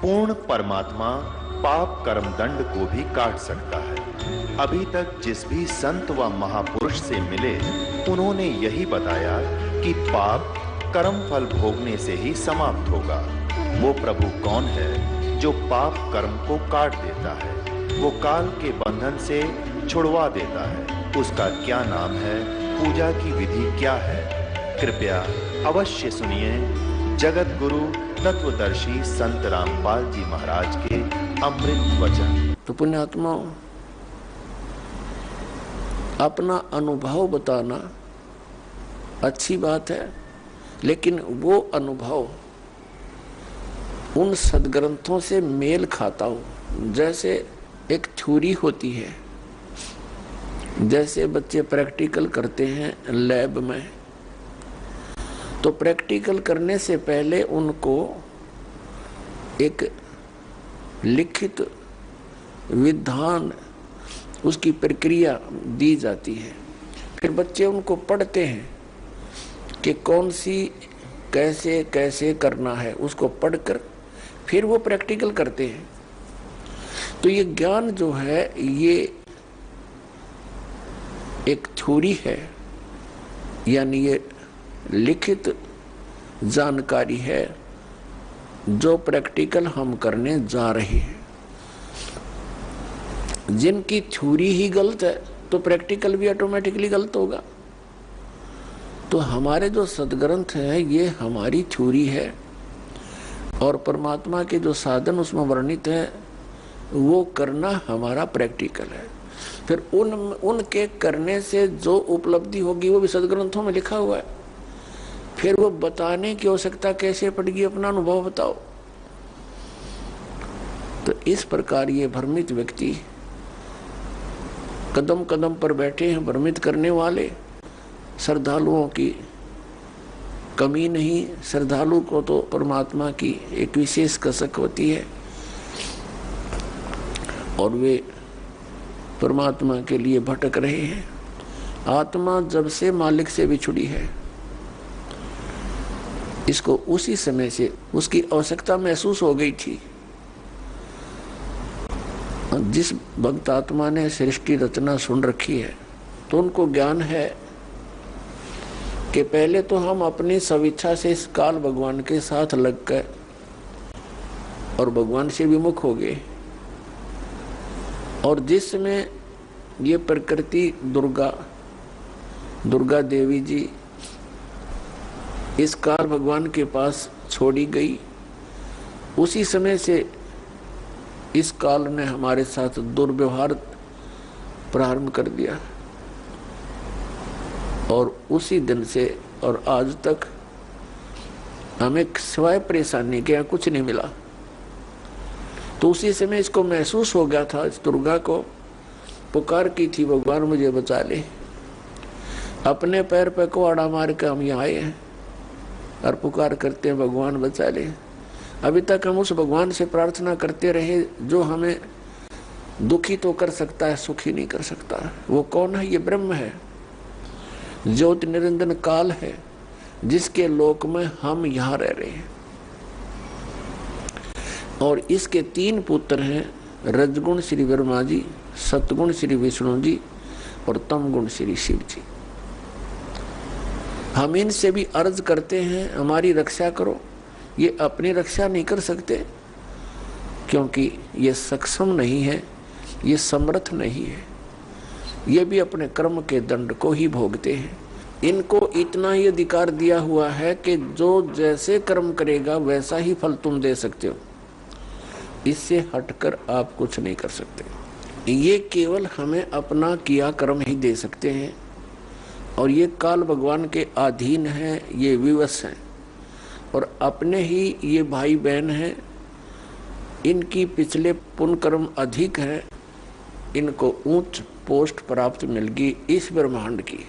पूर्ण परमात्मा पाप कर्म दंड को भी काट सकता है। अभी तक जिस भी संत व महापुरुष से मिले, उन्होंने यही बताया कि पाप कर्म फल भोगने से ही समाप्त होगा। वो प्रभु कौन है जो पाप कर्म को काट देता है, वो काल के बंधन से छुड़वा देता है। उसका क्या नाम है, पूजा की विधि क्या है? कृपया अवश्य सुनिए जगत गुरु तत्वदर्शी संत रामपाल जी महाराज के अमृत वचन। तो पुण्यात्मा, अपना अनुभव बताना अच्छी बात है, लेकिन वो अनुभव उन सदग्रंथों से मेल खाता हो। जैसे एक थ्योरी होती है, जैसे बच्चे प्रैक्टिकल करते हैं लैब में, तो प्रैक्टिकल करने से पहले उनको एक लिखित विधान, उसकी प्रक्रिया दी जाती है। फिर बच्चे उनको पढ़ते हैं कि कौन सी कैसे कैसे करना है, उसको पढ़कर फिर वो प्रैक्टिकल करते हैं। तो ये ज्ञान जो है ये एक थ्योरी है, यानी ये लिखित जानकारी है जो प्रैक्टिकल हम करने जा रहे हैं। जिनकी थ्योरी ही गलत है तो प्रैक्टिकल भी ऑटोमेटिकली गलत होगा। तो हमारे जो सदग्रंथ है ये हमारी थ्योरी है, और परमात्मा के जो साधन उसमें वर्णित है वो करना हमारा प्रैक्टिकल है। फिर उनके करने से जो उपलब्धि होगी वो भी सदग्रंथों में लिखा हुआ है। फिर वो बताने की आवश्यकता कैसे पड़ेगी, अपना अनुभव बताओ। तो इस प्रकार ये भ्रमित व्यक्ति कदम कदम पर बैठे हैं, भ्रमित करने वाले। श्रद्धालुओं की कमी नहीं, श्रद्धालु को तो परमात्मा की एक विशेष कसक होती है और वे परमात्मा के लिए भटक रहे हैं। आत्मा जब से मालिक से बिछुड़ी है, इसको उसी समय से उसकी आवश्यकता महसूस हो गई थी। जिस भक्त आत्मा ने सृष्टि रचना सुन रखी है तो उनको ज्ञान है कि पहले तो हम अपनी स्वेच्छा से इस काल भगवान के साथ लग कर और भगवान से विमुख हो गए। और जिसमें ये प्रकृति दुर्गा देवी जी इस काल भगवान के पास छोड़ी गई, उसी समय से इस काल ने हमारे साथ दुर्व्यवहार प्रारंभ कर दिया। और उसी दिन से और आज तक हमें सिवाय परेशानी के यहाँ कुछ नहीं मिला। तो उसी समय इसको महसूस हो गया था, इस दुर्गा को पुकार की थी, भगवान मुझे बचा ले। अपने पैर पे कुआड़ा मार के हम यहाँ आए हैं और पुकार करते हैं भगवान बचा ले। अभी तक हम उस भगवान से प्रार्थना करते रहे जो हमें दुखी तो कर सकता है, सुखी नहीं कर सकता। वो कौन है? ये ब्रह्म है, ज्योति निरंजन काल है, जिसके लोक में हम यहाँ रह रहे हैं। और इसके 3 पुत्र हैं, रजगुण श्री ब्रह्मा जी, सतगुण श्री विष्णु जी और तमगुण श्री शिव जी। हम इनसे भी अर्ज करते हैं हमारी रक्षा करो। ये अपनी रक्षा नहीं कर सकते क्योंकि ये सक्षम नहीं है, ये समर्थ नहीं है। ये भी अपने कर्म के दंड को ही भोगते हैं। इनको इतना ही अधिकार दिया हुआ है कि जो जैसे कर्म करेगा वैसा ही फल तुम दे सकते हो, इससे हटकर आप कुछ नहीं कर सकते। ये केवल हमें अपना किया कर्म ही दे सकते हैं और ये काल भगवान के अधीन है, ये विवश हैं और अपने ही ये भाई बहन हैं। इनकी पिछले पुण्य कर्म अधिक है, इनको उच्च पोस्ट प्राप्त मिल गई इस ब्रह्मांड की।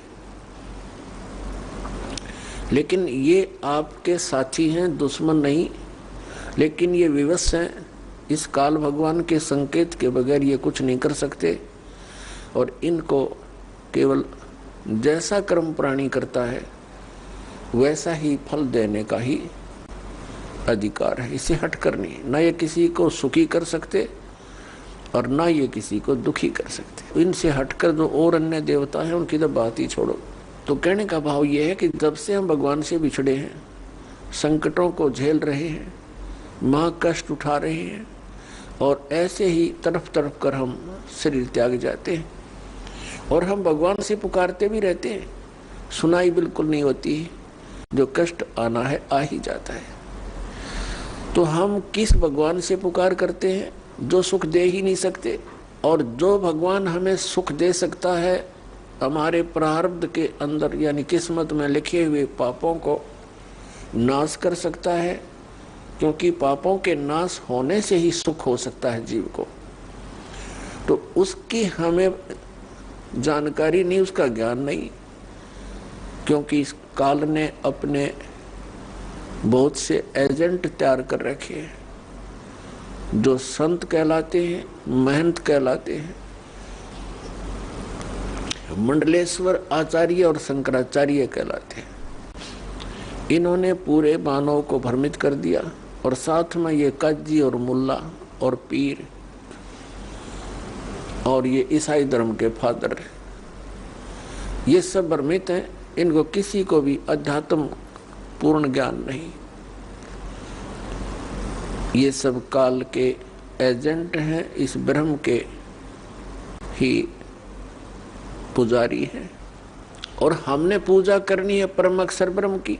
लेकिन ये आपके साथी हैं, दुश्मन नहीं। लेकिन ये विवश हैं, इस काल भगवान के संकेत के बगैर ये कुछ नहीं कर सकते। और इनको केवल जैसा कर्म प्राणी करता है वैसा ही फल देने का ही अधिकार है, इसे हट करनी है। ना ये किसी को सुखी कर सकते और ना ये किसी को दुखी कर सकते। इनसे हटकर जो और अन्य देवता है उनकी तो बात ही छोड़ो। तो कहने का भाव ये है कि जब से हम भगवान से बिछड़े हैं, संकटों को झेल रहे हैं, महा कष्ट उठा रहे हैं और ऐसे ही तड़प तड़प कर हम शरीर त्याग जाते हैं और हम भगवान से पुकारते भी रहते हैं, सुनाई बिल्कुल नहीं होती, जो कष्ट आना है आ ही जाता है। तो हम किस भगवान से पुकार करते हैं जो सुख दे ही नहीं सकते, और जो भगवान हमें सुख दे सकता है हमारे प्रारब्ध के अंदर यानी किस्मत में लिखे हुए पापों को नाश कर सकता है, क्योंकि पापों के नाश होने से ही सुख हो सकता है जीव को। तो उसकी हमें जानकारी नहीं, उसका ज्ञान नहीं, क्योंकि इस काल ने अपने बहुत से एजेंट तैयार कर रखे हैं जो संत कहलाते हैं, महंत कहलाते हैं, मंडलेश्वर आचार्य और शंकराचार्य कहलाते हैं। इन्होंने पूरे मानव को भ्रमित कर दिया और साथ में ये काजी और मुल्ला और पीर और ये ईसाई धर्म के फादर, ये सब भ्रमित हैं। इनको किसी को भी अध्यात्म पूर्ण ज्ञान नहीं। ये सब काल के एजेंट हैं, इस ब्रह्म के ही पुजारी हैं और हमने पूजा करनी है परम अक्षर ब्रह्म की।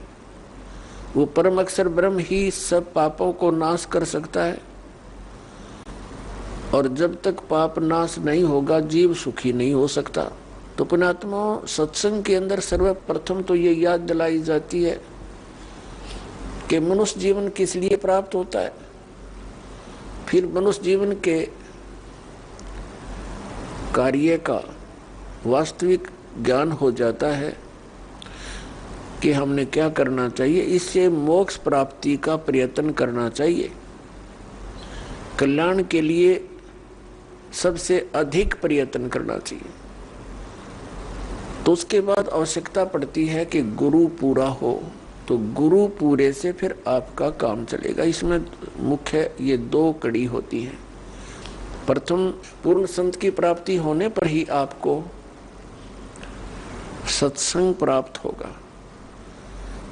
वो परम अक्षर ब्रह्म ही सब पापों को नाश कर सकता है और जब तक पाप नाश नहीं होगा जीव सुखी नहीं हो सकता। तो पुण्यात्मा, सत्संग के अंदर सर्वप्रथम तो ये याद दिलाई जाती है कि मनुष्य जीवन किस लिए प्राप्त होता है। फिर मनुष्य जीवन के कार्य का वास्तविक ज्ञान हो जाता है कि हमने क्या करना चाहिए। इससे मोक्ष प्राप्ति का प्रयत्न करना चाहिए। कल्याण के लिए सबसे अधिक प्रयत्न करना चाहिए। तो उसके बाद आवश्यकता पड़ती है कि गुरु पूरा हो, तो गुरु पूरे से फिर आपका काम चलेगा। इसमें मुख्य ये दो कड़ी होती है। प्रथम, पूर्ण संत की प्राप्ति होने पर ही आपको सत्संग प्राप्त होगा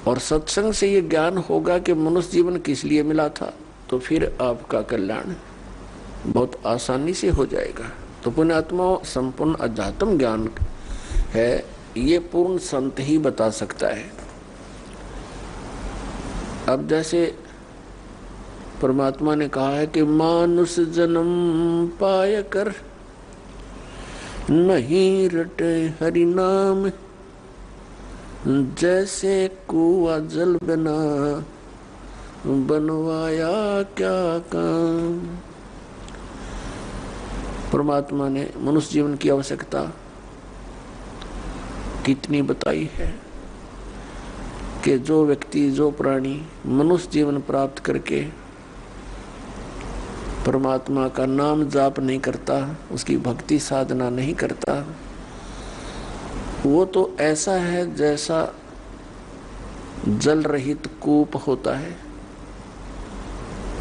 और सत्संग से ये ज्ञान होगा कि मनुष्य जीवन किस लिए मिला था, तो फिर आपका कल्याण बहुत आसानी से हो जाएगा। तो पुण्यात्मा, संपूर्ण अध्यात्म ज्ञान है ये पूर्ण संत ही बता सकता है। अब जैसे परमात्मा ने कहा है कि मानुष जन्म पाय कर नहीं रटे हरि नाम, जैसे कुआं जल बिना बनवाया क्या काम। परमात्मा ने मनुष्य जीवन की आवश्यकता कितनी बताई है कि जो व्यक्ति, जो प्राणी मनुष्य जीवन प्राप्त करके परमात्मा का नाम जाप नहीं करता, उसकी भक्ति साधना नहीं करता, वो तो ऐसा है जैसा जल रहित कूप होता है,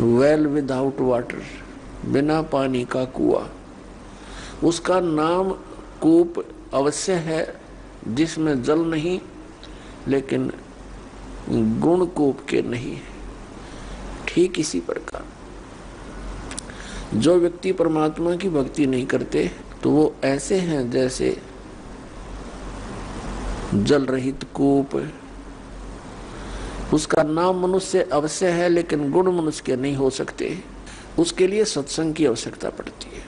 वेल विदाउट वाटर, बिना पानी का कुआं। उसका नाम कूप अवश्य है जिसमें जल नहीं, लेकिन गुण कूप के नहीं है। ठीक इसी प्रकार जो व्यक्ति परमात्मा की भक्ति नहीं करते तो वो ऐसे हैं जैसे जल रहित कूप। उसका नाम मनुष्य अवश्य है लेकिन गुण मनुष्य के नहीं हो सकते। उसके लिए सत्संग की आवश्यकता पड़ती है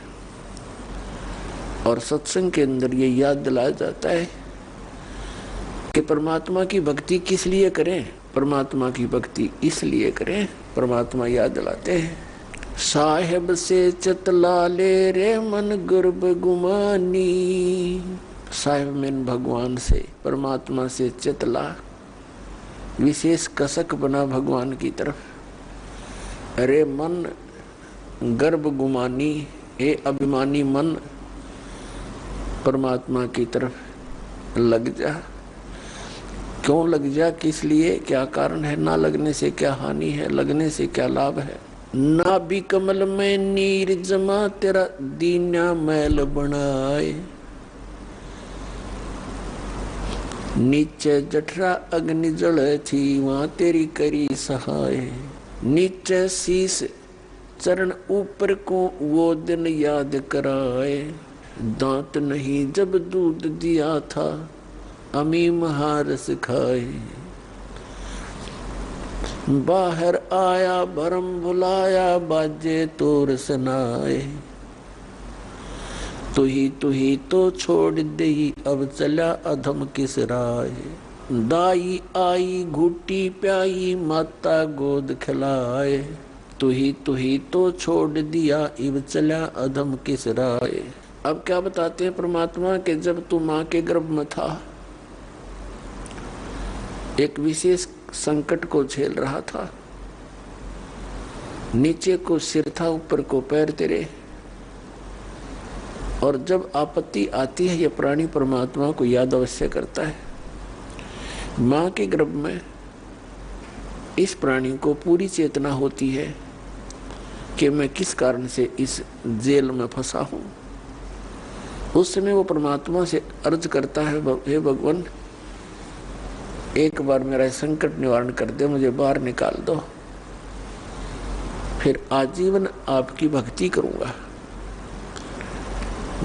और सत्संग के अंदर ये याद दिलाया जाता है कि परमात्मा की भक्ति किस लिए करें। परमात्मा की भक्ति इसलिए करें, परमात्मा याद दिलाते हैं, साहेब से चतला ले रे मन गर्भ गुमानी। साहेब में भगवान से, परमात्मा से चतला, विशेष कसक बना भगवान की तरफ। अरे मन गर्भ गुमानी, हे अभिमानी मन परमात्मा की तरफ लग जा, क्यों लग जा, किस लिए, क्या कारण है, ना लगने से क्या हानि है, लगने से क्या लाभ है। नाभि कमल में नीर जमा तेरा दीना मैल बनाए, नीचे जठरा अग्नि जल थी वहां तेरी करी सहाय। नीचे शीस चरण ऊपर को वो दिन याद कराए, दांत नहीं जब दूध दिया था अमी महारस खाए। बाहर आया भरम बुलाया बाजे तोर सुनाए, तू ही तो छोड़ दे अब चला अधम किस राय। दाई आई घुटी प्याई माता गोद खिलाए, तू ही तो छोड़ दिया अब चला अधम किस राय। अब क्या बताते हैं परमात्मा के जब तू माँ के गर्भ में था, एक विशेष संकट को झेल रहा था। नीचे को सिर था, ऊपर को पैर तेरे, और जब आपत्ति आती है यह प्राणी परमात्मा को याद अवश्य करता है। माँ के गर्भ में इस प्राणी को पूरी चेतना होती है कि मैं किस कारण से इस जेल में फंसा हूं। उस समय वो परमात्मा से अर्ज करता है, हे भगवान एक बार मेरा संकट निवारण कर दे, मुझे बाहर निकाल दो, फिर आजीवन आपकी भक्ति करूंगा,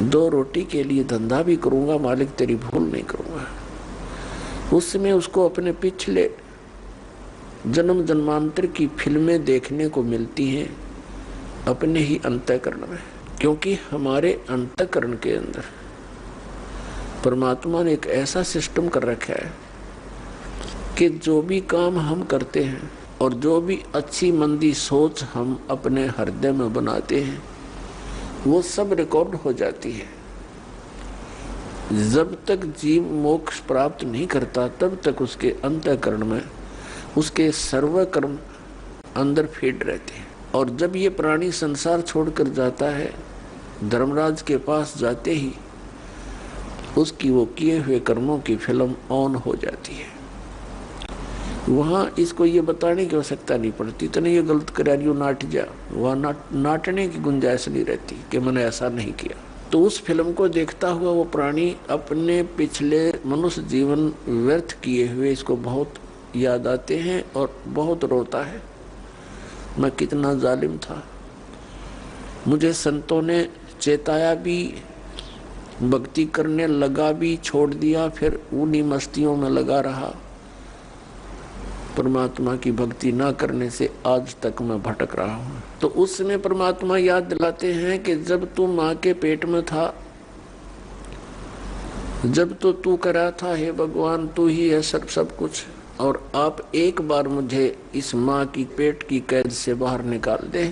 2 रोटी के लिए धंधा भी करूंगा, मालिक तेरी भूल नहीं करूंगा। उस समय उसको अपने पिछले जन्म जन्मांतर की फिल्में देखने को मिलती हैं अपने ही अंतःकरण में, क्योंकि हमारे अंतःकरण के अंदर परमात्मा ने एक ऐसा सिस्टम कर रखा है कि जो भी काम हम करते हैं और जो भी अच्छी मंदी सोच हम अपने हृदय में बनाते हैं वो सब रिकॉर्ड हो जाती है। जब तक जीव मोक्ष प्राप्त नहीं करता तब तक उसके अंतःकरण में उसके सर्व कर्म अंदर फीड रहते हैं। और जब ये प्राणी संसार छोड़कर जाता है, धर्मराज के पास जाते ही उसकी वो किए हुए कर्मों की फिल्म ऑन हो जाती है। वहाँ इसको ये बताने की आवश्यकता नहीं पड़ती, तो नहीं ये गलत करारियो नाट जा, वहाँ नाटने की गुंजाइश नहीं रहती कि मैंने ऐसा नहीं किया। तो उस फिल्म को देखता हुआ वो प्राणी अपने पिछले मनुष्य जीवन व्यर्थ किए हुए इसको बहुत याद आते हैं और बहुत रोता है, मैं कितना जालिम था, मुझे संतों ने चेताया भी, भक्ति करने लगा भी, छोड़ दिया, फिर उन्हीं मस्तियों में लगा रहा। परमात्मा की भक्ति ना करने से आज तक मैं भटक रहा हूँ। तो उस समय परमात्मा याद दिलाते हैं कि जब तू माँ के पेट में था, जब तो तू करा था, हे भगवान तू ही है सब कुछ, और आप एक बार मुझे इस माँ की पेट की कैद से बाहर निकाल दे,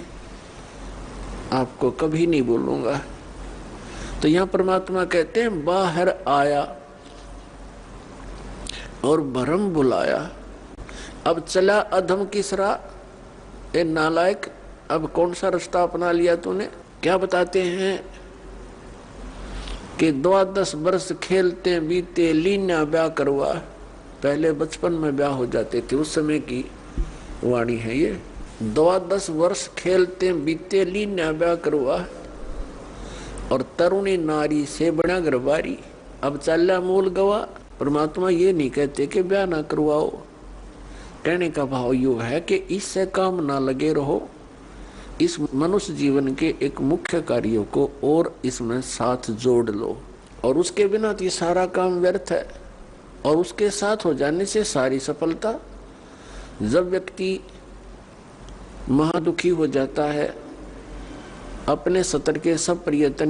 आपको कभी नहीं बोलूंगा। तो यहाँ परमात्मा कहते हैं बाहर आया और भरम बुलाया, अब चला अधम किस राह। ए नालायक, अब कौन सा रास्ता अपना लिया तूने। क्या बताते हैं कि 12 वर्ष खेलते बीते लीना ब्याह करवा। पहले बचपन में ब्याह हो जाते थे, उस समय की वाणी है ये। 12 वर्ष खेलते बीते लीना ब्याह करवा, और तरुणी नारी से बना गरबारी, अब चला मूल गवा। परमात्मा ये नहीं कहते कि ब्याह ना करवाओ, कहने का भाव यू है कि इससे काम ना लगे रहो, इस मनुष्य जीवन के एक मुख्य कार्यों को और इसमें साथ जोड़ लो, और उसके बिना तो ये सारा काम व्यर्थ है। और उसके साथ हो जाने से सारी सफलता। जब व्यक्ति महादुखी हो जाता है, अपने सतर के सब प्रियतन